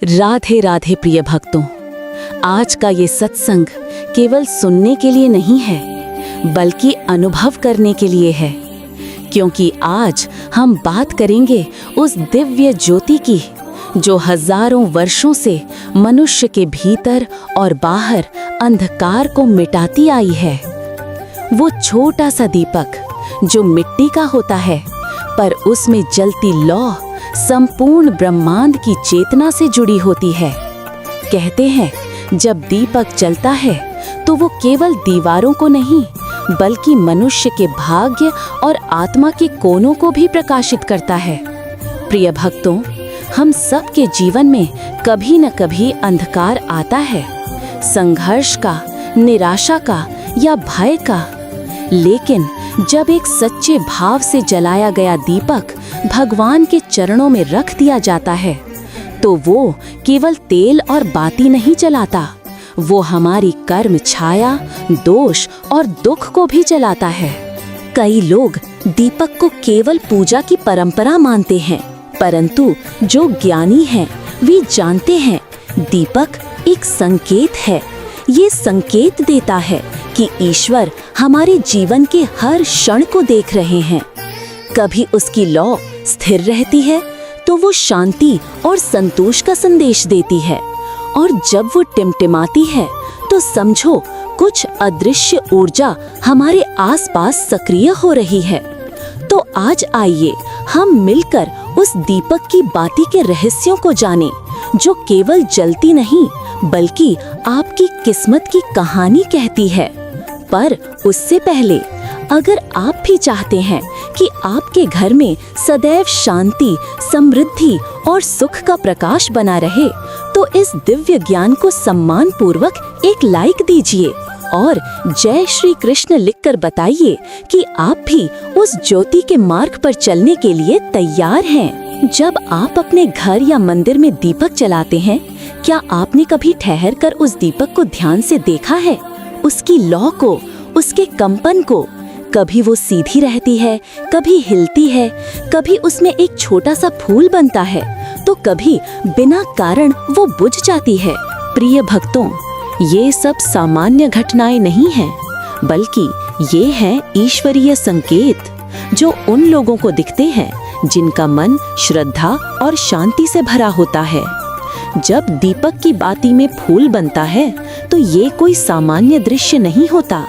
राधे राधे प्रिय भक्तों, आज का ये सत्संग केवल सुनने के लिए नहीं है बल्कि अनुभव करने के लिए है, क्योंकि आज हम बात करेंगे उस दिव्य ज्योति की जो हजारों वर्षों से मनुष्य के भीतर और बाहर अंधकार को मिटाती आई है। वो छोटा सा दीपक जो मिट्टी का होता है, पर उसमें जलती लौ संपूर्ण ब्रह्मांड की चेतना से जुड़ी होती है। कहते हैं जब दीपक जलता है तो वो केवल दीवारों को नहीं बल्कि मनुष्य के भाग्य और आत्मा के कोनों को भी प्रकाशित करता है। प्रिय भक्तों, हम सब के जीवन में कभी न कभी अंधकार आता है, संघर्ष का, निराशा का या भय का। लेकिन जब एक सच्चे भाव से जलाया गया दीपक भगवान के चरणों में रख दिया जाता है तो वो केवल तेल और बाती नहीं जलाता, वो हमारी कर्म छाया, दोष और दुख को भी जलाता है। कई लोग दीपक को केवल पूजा की परंपरा मानते हैं, परंतु जो ज्ञानी हैं वे जानते हैं दीपक एक संकेत है। ये संकेत देता है कि ईश्वर हमारे जीवन के हर क्षण को देख रहे हैं। कभी उसकी लौ स्थिर रहती है तो वो शांति और संतोष का संदेश देती है, और जब वो टिमटिमाती है तो समझो कुछ अदृश्य ऊर्जा हमारे आसपास सक्रिय हो रही है। तो आज आइए हम मिलकर उस दीपक की बाती के रहस्यों को जानें, जो केवल जलती नहीं बल्कि आपकी किस्मत की कहानी कहती है। पर उससे पहले अगर आप भी चाहते हैं कि आपके घर में सदैव शांति, समृद्धि और सुख का प्रकाश बना रहे, तो इस दिव्य ज्ञान को सम्मान पूर्वक एक लाइक दीजिए और जय श्री कृष्ण लिखकर बताइए कि आप भी उस ज्योति के मार्ग पर चलने के लिए तैयार हैं। जब आप अपने घर या मंदिर में दीपक जलाते हैं, क्या आपने कभी ठहर कर उस दीपक को ध्यान से देखा है? उसकी लौ को, उसके कंपन को। कभी वो सीधी रहती है, कभी हिलती है, कभी उसमें एक छोटा सा फूल बनता है, तो कभी बिना कारण वो बुझ जाती है। प्रिय भक्तों, ये सब सामान्य घटनाएं नहीं हैं, बल्कि ये हैं ईश्वरीय संकेत जो उन लोगों को दिखते हैं जिनका मन श्रद्धा और शांति से भरा होता है। जब दीपक की बाती में फूल बनता है तो ये कोई सामान्य दृश्य नहीं होता,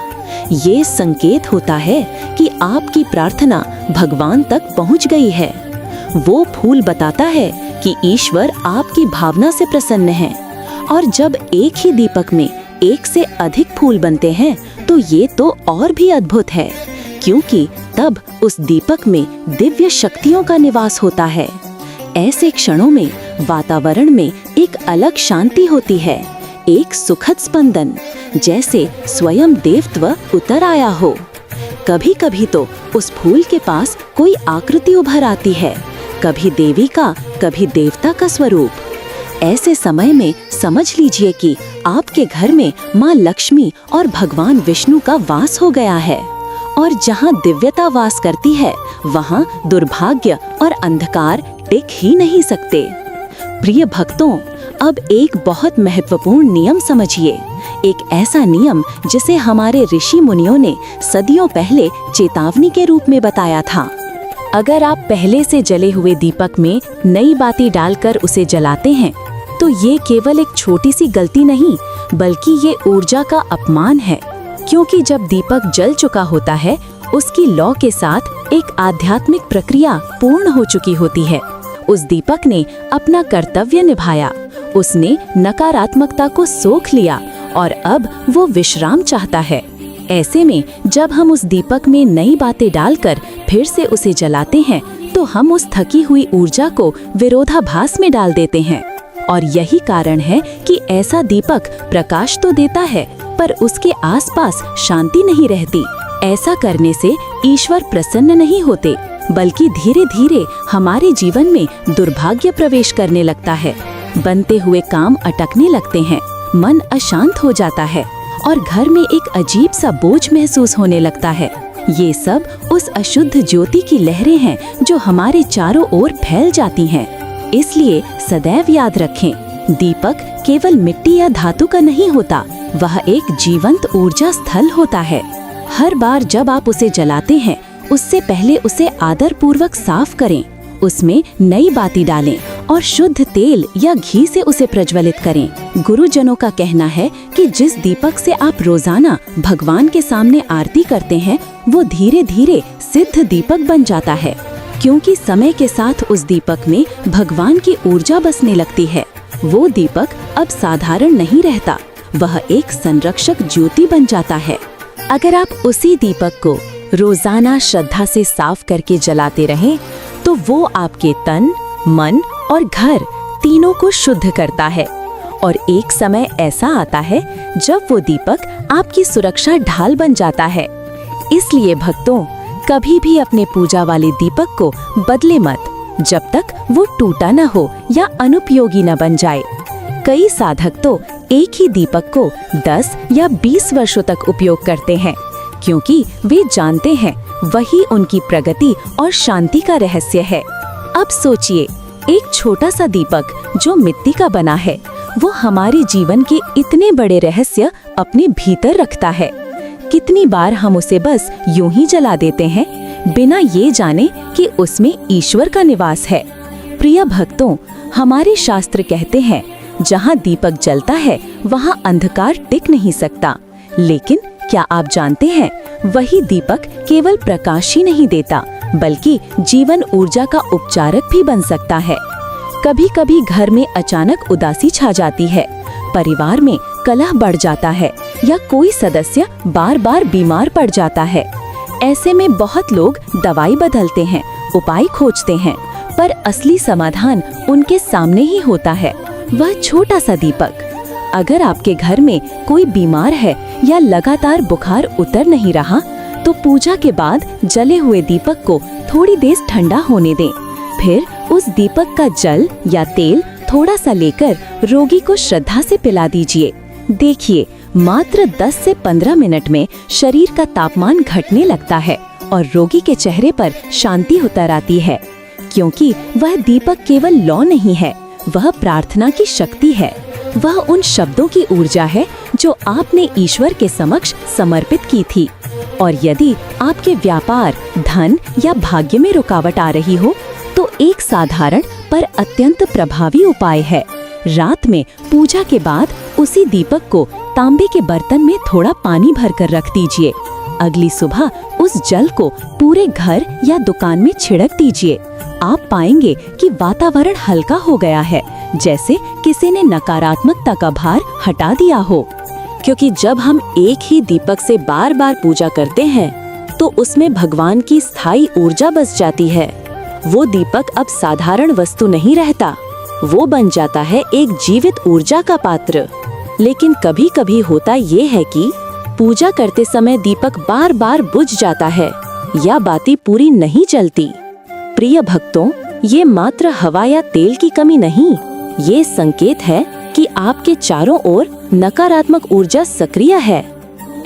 ये संकेत होता है कि आपकी प्रार्थना भगवान तक पहुंच गई है। वो फूल बताता है कि ईश्वर आपकी भावना से प्रसन्न है। और जब एक ही दीपक में एक से अधिक फूल बनते हैं तो ये तो और भी अद्भुत है, क्योंकि तब उस दीपक में दिव्य शक्तियों का निवास होता है। ऐसे क्षणों में वातावरण में एक अलग शांति होती है, एक सुखद स्पंदन, जैसे स्वयं देवत्व उतर आया हो। कभी कभी तो उस फूल के पास कोई आकृति उभर आती है, कभी देवी का, कभी देवता का स्वरूप। ऐसे समय में समझ लीजिए कि आपके घर में माँ लक्ष्मी और भगवान विष्णु का वास हो गया है, और जहाँ दिव्यता वास करती है वहाँ दुर्भाग्य और अंधकार टिक ही नहीं सकते। प्रिय भक्तों, अब एक बहुत महत्वपूर्ण नियम समझिए, एक ऐसा नियम जिसे हमारे ऋषि मुनियों ने सदियों पहले चेतावनी के रूप में बताया था। अगर आप पहले से जले हुए दीपक में नई बाती डालकर उसे जलाते हैं तो ये केवल एक छोटी सी गलती नहीं बल्कि ये ऊर्जा का अपमान है, क्योंकि जब दीपक जल चुका होता है उसकी लौ के साथ एक आध्यात्मिक प्रक्रिया पूर्ण हो चुकी होती है। उस दीपक ने अपना कर्तव्य निभाया, उसने नकारात्मकता को सोख लिया और अब वो विश्राम चाहता है। ऐसे में जब हम उस दीपक में नई बातें डालकर फिर से उसे जलाते हैं तो हम उस थकी हुई ऊर्जा को विरोधाभास में डाल देते हैं। और यही कारण है कि ऐसा दीपक प्रकाश तो देता है पर उसके आसपास शांति नहीं रहती। ऐसा करने से ईश्वर प्रसन्न नहीं होते, बल्कि धीरे धीरे हमारे जीवन में दुर्भाग्य प्रवेश करने लगता है। बनते हुए काम अटकने लगते हैं, मन अशांत हो जाता है और घर में एक अजीब सा बोझ महसूस होने लगता है। ये सब उस अशुद्ध ज्योति की लहरें हैं जो हमारे चारों ओर फैल जाती हैं। इसलिए सदैव याद रखें, दीपक केवल मिट्टी या धातु का नहीं होता, वह एक जीवंत ऊर्जा स्थल होता है। हर बार जब आप उसे जलाते हैं, उससे पहले उसे आदर पूर्वक साफ करें, उसमें नई बाती डालें और शुद्ध तेल या घी से उसे प्रज्वलित करें। गुरुजनों का कहना है कि जिस दीपक से आप रोजाना भगवान के सामने आरती करते हैं, वो धीरे धीरे सिद्ध दीपक बन जाता है, क्योंकि समय के साथ उस दीपक में भगवान की ऊर्जा बसने लगती है। वो दीपक अब साधारण नहीं रहता, वह एक संरक्षक ज्योति बन जाता है। अगर आप उसी दीपक को रोजाना श्रद्धा से साफ करके जलाते रहें, तो वो आपके तन, मन और घर तीनों को शुद्ध करता है। और एक समय ऐसा आता है जब वो दीपक आपकी सुरक्षा ढाल बन जाता है। इसलिए भक्तों, कभी भी अपने पूजा वाले दीपक को बदले मत, जब तक वो टूटा न हो या अनुपयोगी न बन जाए। कई साधक तो एक ही दीपक को 10 या 20 वर्षों तक उपयोग करते हैं, क्योंकि वे जानते हैं वही उनकी प्रगति और शांति का रहस्य है। अब सोचिए, एक छोटा सा दीपक जो मिट्टी का बना है, वो हमारे जीवन के इतने बड़े रहस्य अपने भीतर रखता है। कितनी बार हम उसे बस यूं ही जला देते हैं, बिना ये जाने कि उसमें ईश्वर का निवास है। प्रिय भक्तों, हमारे शास्त्र कहते हैं, जहाँ दीपक जलता है वहाँ अंधकार टिक नहीं सकता। लेकिन क्या आप जानते हैं, वही दीपक केवल प्रकाश ही नहीं देता, बल्कि जीवन ऊर्जा का उपचारक भी बन सकता है। कभी कभी घर में अचानक उदासी छा जाती है, परिवार में कलह बढ़ जाता है या कोई सदस्य बार बार बीमार पड़ जाता है। ऐसे में बहुत लोग दवाई बदलते हैं, उपाय खोजते हैं, पर असली समाधान उनके सामने ही होता है, वह छोटा सा दीपक। अगर आपके घर में कोई बीमार है या लगातार बुखार उतर नहीं रहा, तो पूजा के बाद जले हुए दीपक को थोड़ी देर ठंडा होने दें। फिर उस दीपक का जल या तेल थोड़ा सा लेकर रोगी को श्रद्धा से पिला दीजिए। देखिए, मात्र 10 से 15 मिनट में शरीर का तापमान घटने लगता है और रोगी के चेहरे पर शांति उतर आती है, क्योंकि वह दीपक केवल लौ नहीं है, वह प्रार्थना की शक्ति है। वह उन शब्दों की ऊर्जा है जो आपने ईश्वर के समक्ष समर्पित की थी। और यदि आपके व्यापार, धन या भाग्य में रुकावट आ रही हो, तो एक साधारण पर अत्यंत प्रभावी उपाय है। रात में पूजा के बाद उसी दीपक को तांबे के बर्तन में थोड़ा पानी भरकर रख दीजिए। अगली सुबह उस जल को पूरे घर या दुकान में छिड़क दीजिए। आप पाएंगे कि वातावरण हल्का हो गया है, जैसे किसी ने नकारात्मकता का भार हटा दिया हो। क्योंकि जब हम एक ही दीपक से बार बार पूजा करते हैं, तो उसमें भगवान की स्थायी ऊर्जा बस जाती है। वो दीपक अब साधारण वस्तु नहीं रहता, वो बन जाता है एक जीवित ऊर्जा का पात्र। लेकिन कभी कभी होता ये है कि पूजा करते समय दीपक बार बार बुझ जाता है या बाती पूरी नहीं जलती। प्रिय भक्तों, ये मात्र हवा या तेल की कमी नहीं, ये संकेत है कि आपके चारों ओर नकारात्मक ऊर्जा सक्रिय है।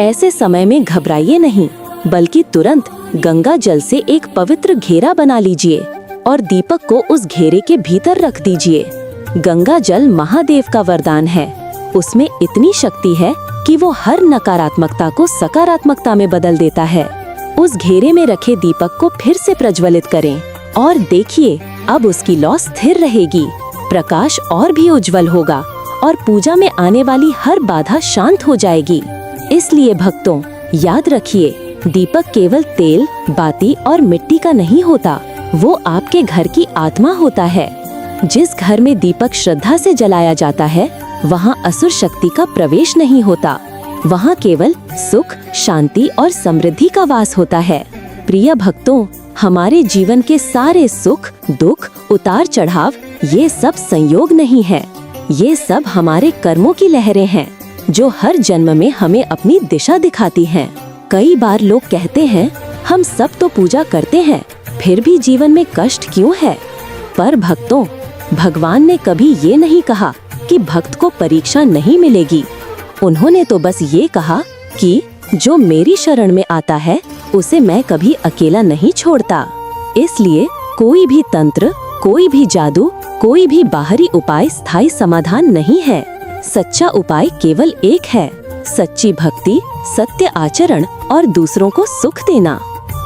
ऐसे समय में घबराइए नहीं, बल्कि तुरंत गंगा जल से एक पवित्र घेरा बना लीजिए और दीपक को उस घेरे के भीतर रख दीजिए। गंगा जल महादेव का वरदान है, उसमें इतनी शक्ति है कि वो हर नकारात्मकता को सकारात्मकता में बदल देता है। उस घेरे में रखे दीपक को फिर से प्रज्वलित करें और देखिए, अब उसकी लौ स्थिर रहेगी, प्रकाश और भी उज्जवल होगा और पूजा में आने वाली हर बाधा शांत हो जाएगी। इसलिए भक्तों, याद रखिए, दीपक केवल तेल, बाती और मिट्टी का नहीं होता, वो आपके घर की आत्मा होता है। जिस घर में दीपक श्रद्धा से जलाया जाता है, वहाँ असुर शक्ति का प्रवेश नहीं होता, वहाँ केवल सुख, शांति और समृद्धि का वास होता है। प्रिय भक्तों, हमारे जीवन के सारे सुख, दुख, उतार चढ़ाव, ये सब संयोग नहीं है, ये सब हमारे कर्मों की लहरें हैं, जो हर जन्म में हमें अपनी दिशा दिखाती हैं। कई बार लोग कहते हैं, हम सब तो पूजा करते हैं, फिर भी जीवन में कष्ट क्यों है? पर भक्तों, भगवान ने कभी ये नहीं कहा कि भक्त को परीक्षा नहीं मिलेगी। उन्होंने तो बस ये कहा कि जो मेरी शरण में आता है, उसे मैं कभी अकेला नहीं छोड़ता। इसलिए कोई भी तंत्र, कोई भी जादू, कोई भी बाहरी उपाय स्थायी समाधान नहीं है। सच्चा उपाय केवल एक है, सच्ची भक्ति, सत्य आचरण और दूसरों को सुख देना।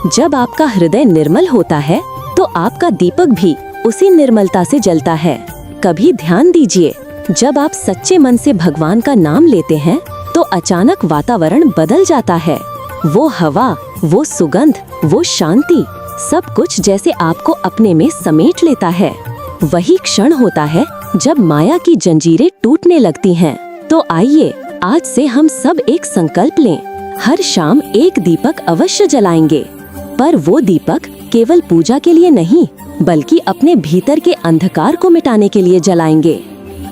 जब आपका हृदय निर्मल होता है तो आपका दीपक भी उसी निर्मलता से जलता है। कभी ध्यान दीजिए, जब आप सच्चे मन से भगवान का नाम लेते हैं तो अचानक वातावरण बदल जाता है। वो हवा, वो सुगंध, वो शांति, सब कुछ जैसे आपको अपने में समेट लेता है। वही क्षण होता है जब माया की जंजीरें टूटने लगती हैं। तो आइए आज से हम सब एक संकल्प लें, हर शाम एक दीपक अवश्य जलाएंगे। पर वो दीपक केवल पूजा के लिए नहीं, बल्कि अपने भीतर के अंधकार को मिटाने के लिए जलाएंगे।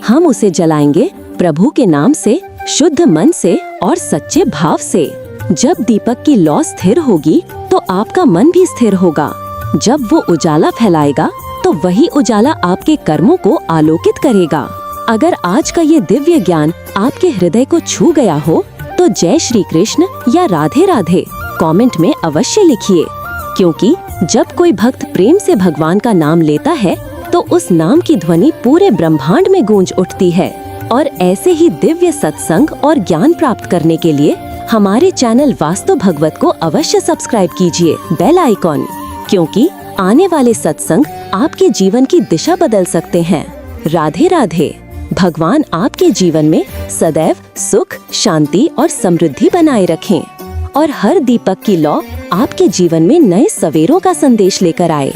हम उसे जलाएंगे प्रभु के नाम से, शुद्ध मन से और सच्चे भाव से। जब दीपक की लौ स्थिर होगी तो आपका मन भी स्थिर होगा। जब वो उजाला फैलाएगा तो वही उजाला आपके कर्मों को आलोकित करेगा। अगर आज का ये दिव्य ज्ञान आपके हृदय को छू गया हो तो जय श्री कृष्ण या राधे राधे कमेंट में अवश्य लिखिए, क्योंकि जब कोई भक्त प्रेम से भगवान का नाम लेता है तो उस नाम की ध्वनि पूरे ब्रह्मांड में गूंज उठती है। और ऐसे ही दिव्य सत्संग और ज्ञान प्राप्त करने के लिए हमारे चैनल वास्तु भगवत को अवश्य सब्सक्राइब कीजिए, बेल आइकॉन, क्योंकि आने वाले सत्संग आपके जीवन की दिशा बदल सकते हैं। राधे राधे। भगवान आपके जीवन में सदैव सुख, शांति और समृद्धि बनाए रखें और हर दीपक की लौ आपके जीवन में नए सवेरों का संदेश लेकर आए।